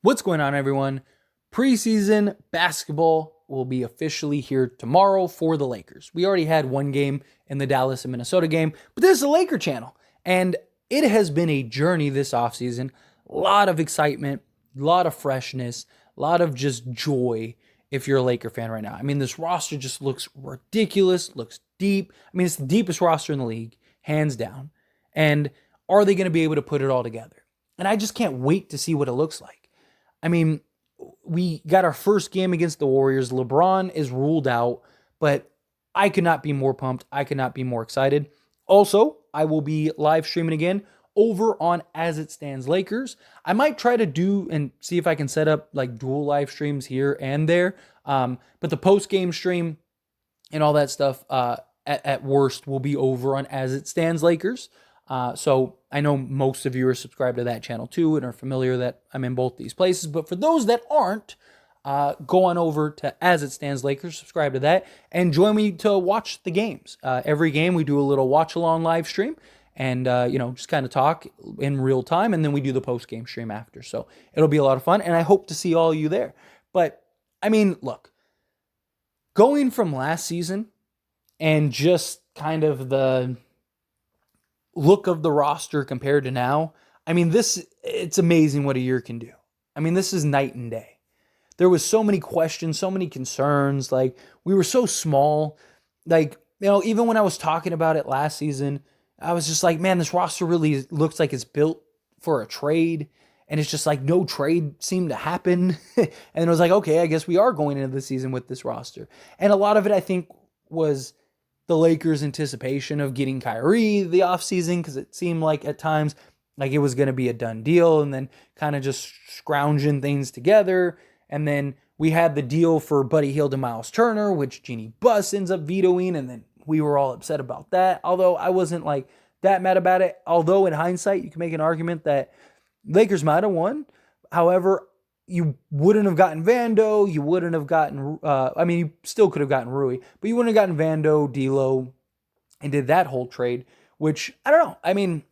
What's going on, everyone? Preseason basketball will be officially here tomorrow for the Lakers. We already had one game in the Dallas and Minnesota game, but this is a Laker channel. And it has been a journey this offseason. A lot of excitement, a lot of freshness, a lot of just joy if you're a Laker fan right now. I mean, this roster just looks ridiculous, looks deep. I mean, it's the deepest roster in the league, hands down. And are they going to be able to put it all together? And I just can't wait to see what it looks like. I mean, we got our first game against the Warriors. LeBron is ruled out, but I could not be more pumped. I could not be more excited. Also, I will be live streaming again over on As It Stands Lakers. I might try to do and see if I can set up like dual live streams here and there. But the post-game stream and all that stuff at worst will be over on As It Stands Lakers. So I know most of you are subscribed to that channel too and are familiar that I'm in both these places. But for those that aren't, go on over to As It Stands Lakers, subscribe to that, and join me to watch the games. Every game we do a little watch-along live stream and, just kind of talk in real time, and then we do the post-game stream after. So it'll be a lot of fun, and I hope to see all of you there. But, I mean, look, going from last season and just kind of the look of the roster compared to now, I mean, it's amazing what a year can do. I mean, this is night and day. There was so many questions, so many concerns. Like, we were so small. Like, even when I was talking about it last season, I was just like, man, this roster really looks like it's built for a trade. And it's just like no trade seemed to happen. And it was like, okay, I guess we are going into the season with this roster. And a lot of it, I think, was the Lakers' anticipation of getting Kyrie the offseason, because it seemed like at times like it was going to be a done deal, and then kind of just scrounging things together. And then we had the deal for Buddy Hield and Miles Turner, which Jeannie Buss ends up vetoing, and then we were all upset about that, although I wasn't like that mad about it. Although in hindsight, you can make an argument that Lakers might have won. However, you wouldn't have gotten Vando. You wouldn't have gotten, you still could have gotten Rui, but you wouldn't have gotten Vando, D'Lo, and did that whole trade, which, I don't know. I mean,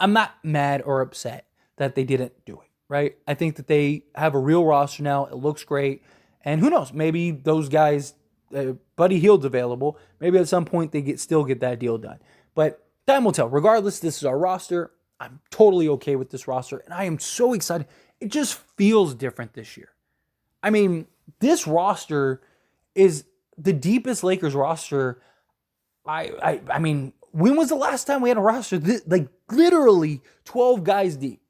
I'm not mad or upset that they didn't do it, right? I think that they have a real roster now. It looks great. And who knows, maybe those guys, Buddy Hield's available. Maybe at some point they still get that deal done. But time will tell. Regardless, this is our roster. I'm totally okay with this roster, and I am so excited. It just feels different this year. I mean, this roster is the deepest Lakers roster. I mean, when was the last time we had a roster like literally 12 guys deep?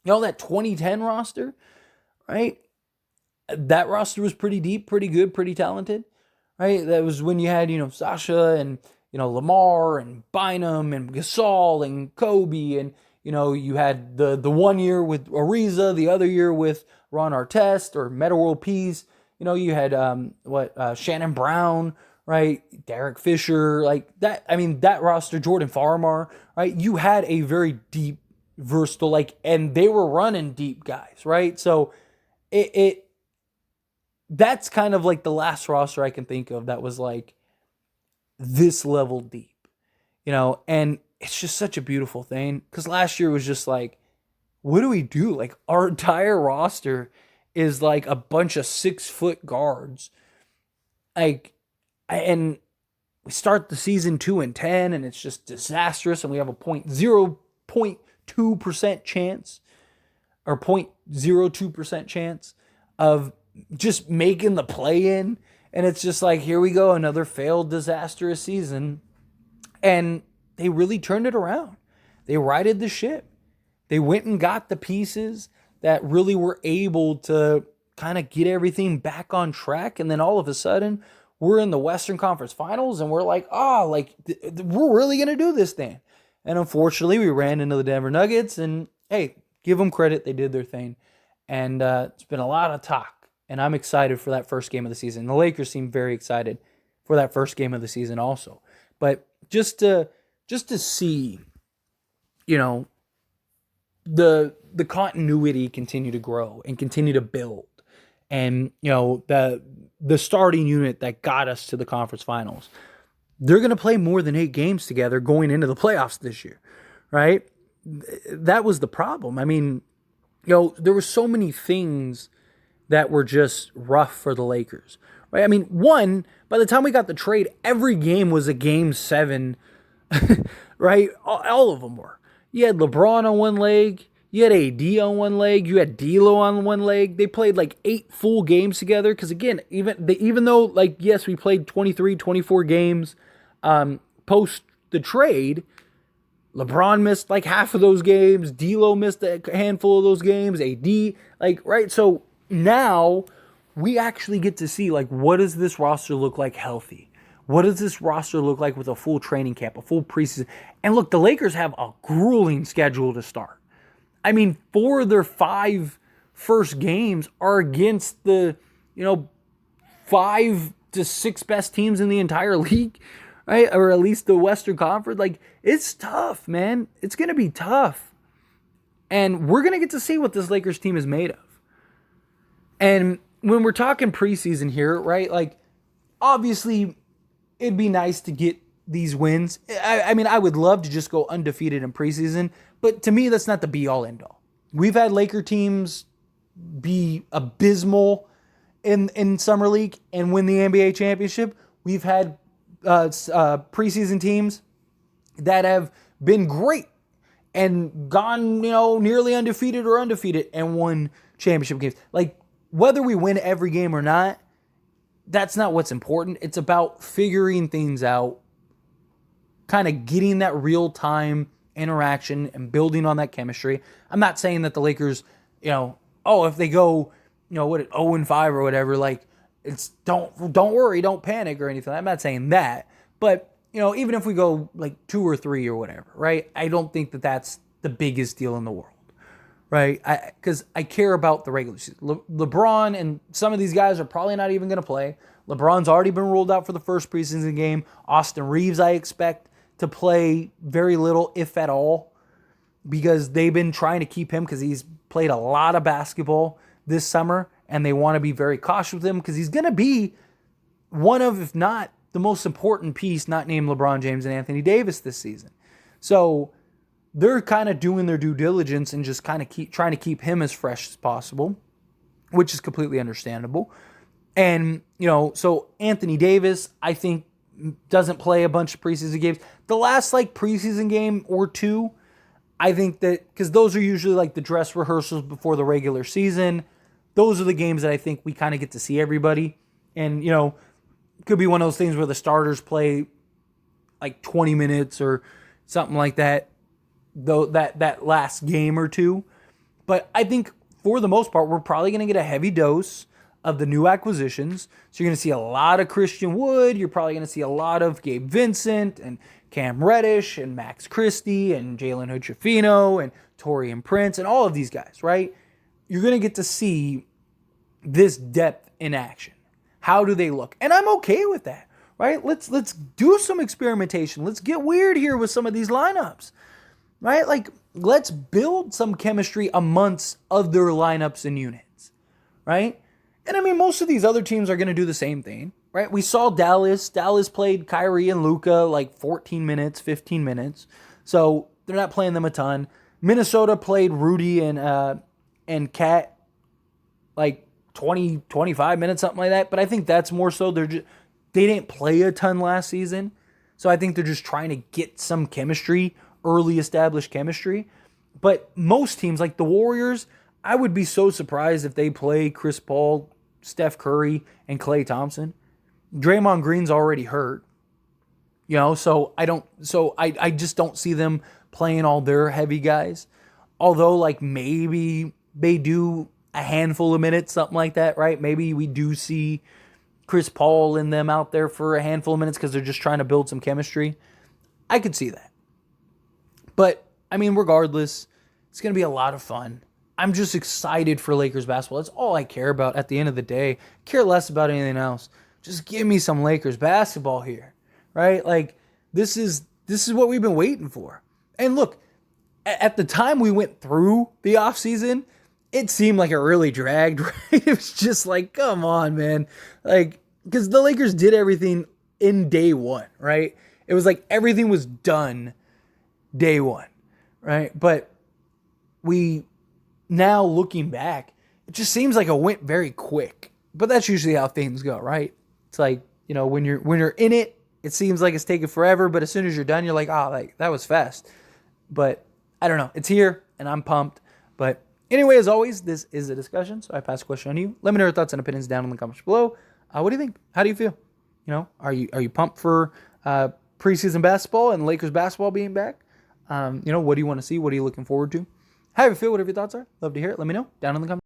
That 2010 roster, right? That roster was pretty deep, pretty good, pretty talented, right? That was when you had, Sasha and Lamar and Bynum and Gasol and Kobe, and, you had the 1 year with Ariza, the other year with Ron Artest or Metta World Peace. You had, Shannon Brown, right? Derek Fisher, like that. I mean, that roster, Jordan Farmar, right? You had a very deep, versatile, and they were running deep guys, right? So that's kind of like the last roster I can think of that was like this level deep, and it's just such a beautiful thing, because last year was just like, what do we do? Like, our entire roster is like a bunch of 6-foot guards, and we start the season 2-10, and it's just disastrous, and we have a 0.2% chance or 0.02% chance of just making the play-in. And it's just like, here we go, another failed, disastrous season. And they really turned it around. They righted the ship. They went and got the pieces that really were able to kind of get everything back on track. And then all of a sudden, we're in the Western Conference Finals, and we're like, we're really going to do this thing. And unfortunately, we ran into the Denver Nuggets, and hey, give them credit. They did their thing. And it's been a lot of talk. And I'm excited for that first game of the season. The Lakers seem very excited for that first game of the season also. But just to see, the continuity continue to grow and continue to build. And, the starting unit that got us to the conference finals, they're going to play more than 8 games together going into the playoffs this year, right? That was the problem. I mean, there were so many things that were just rough for the Lakers, right? I mean, one, by the time we got the trade, every game was a game 7, right? All of them were. You had LeBron on one leg, you had AD on one leg, you had D'Lo on one leg. They played like 8 full games together because, again, even though, like, yes, we played 23, 24 games post the trade, LeBron missed like half of those games. D'Lo missed a handful of those games. AD, like, right? So now we actually get to see, like, what does this roster look like healthy? What does this roster look like with a full training camp, a full preseason? And look, the Lakers have a grueling schedule to start. I mean, 4 of their 5 first games are against the, 5 to 6 best teams in the entire league, right? Or at least the Western Conference. Like, it's tough, man. It's going to be tough. And we're going to get to see what this Lakers team is made of. And when we're talking preseason here, right, like, obviously, it'd be nice to get these wins. I mean, I would love to just go undefeated in preseason, but to me, that's not the be-all, end-all. We've had Laker teams be abysmal in Summer League and win the NBA championship. We've had preseason teams that have been great and gone, nearly undefeated or undefeated and won championship games. Like, whether we win every game or not, that's not what's important. It's about figuring things out, kind of getting that real-time interaction and building on that chemistry. I'm not saying that the Lakers, if they go, 0-5 or whatever, like, it's don't worry, don't panic or anything. I'm not saying that. But, even if we go like 2 or 3 or whatever, right? I don't think that that's the biggest deal in the world, right? Because I care about the regular season. LeBron and some of these guys are probably not even going to play. LeBron's already been ruled out for the first preseason game. Austin Reeves, I expect to play very little, if at all, because they've been trying to keep him because he's played a lot of basketball this summer, and they want to be very cautious with him because he's going to be one of, if not the most important piece, not named LeBron James and Anthony Davis this season. So they're kind of doing their due diligence and just kind of trying to keep him as fresh as possible, which is completely understandable. And, so Anthony Davis, I think, doesn't play a bunch of preseason games. The last, preseason game or 2, I think that, because those are usually, the dress rehearsals before the regular season, those are the games that I think we kind of get to see everybody. And, it could be one of those things where the starters play, 20 minutes or something like that, though that last game or 2. But I think, for the most part, we're probably going to get a heavy dose of the new acquisitions. So you're going to see a lot of Christian Wood. You're probably going to see a lot of Gabe Vincent and Cam Reddish and Max Christie and Jalen Hood-Schifino and Taurean Prince and all of these guys, right? You're going to get to see this depth in action. How do they look? And I'm okay with that, right? Let's do some experimentation. Let's get weird here with some of these lineups, right? Let's build some chemistry amongst other lineups and units, right? And I mean, most of these other teams are going to do the same thing, right? We saw Dallas. Dallas played Kyrie and Luka 14 minutes, 15 minutes. So they're not playing them a ton. Minnesota played Rudy and Cat 20, 25 minutes, something like that. But I think that's more so they didn't play a ton last season. So I think they're just trying to get some chemistry, early established chemistry. But most teams, like the Warriors, I would be so surprised if they play Chris Paul, Steph Curry, and Klay Thompson. Draymond Green's already hurt. So I just don't see them playing all their heavy guys. Although, maybe they do a handful of minutes, something like that, right? Maybe we do see Chris Paul and them out there for a handful of minutes because they're just trying to build some chemistry. I could see that. But, I mean, regardless, it's going to be a lot of fun. I'm just excited for Lakers basketball. That's all I care about at the end of the day. I care less about anything else. Just give me some Lakers basketball here, right? This is what we've been waiting for. And look, at the time we went through the offseason, it seemed like it really dragged, right? It was just come on, man. Because the Lakers did everything in day one, right? It was everything was done day one, right? But we now looking back, it just seems like it went very quick. But that's usually how things go, right? It's like, when you're in it, it seems like it's taking forever, but as soon as you're done, you're like, oh, like that was fast. But I don't know. It's here and I'm pumped. But anyway, as always, this is a discussion, so I pass the question on to you. Let me know your thoughts and opinions down in the comments below. What do you think? How do you feel? Are you pumped for preseason basketball and Lakers basketball being back? What do you want to see? What are you looking forward to? How do you feel? Whatever your thoughts are, love to hear it. Let me know down in the comments.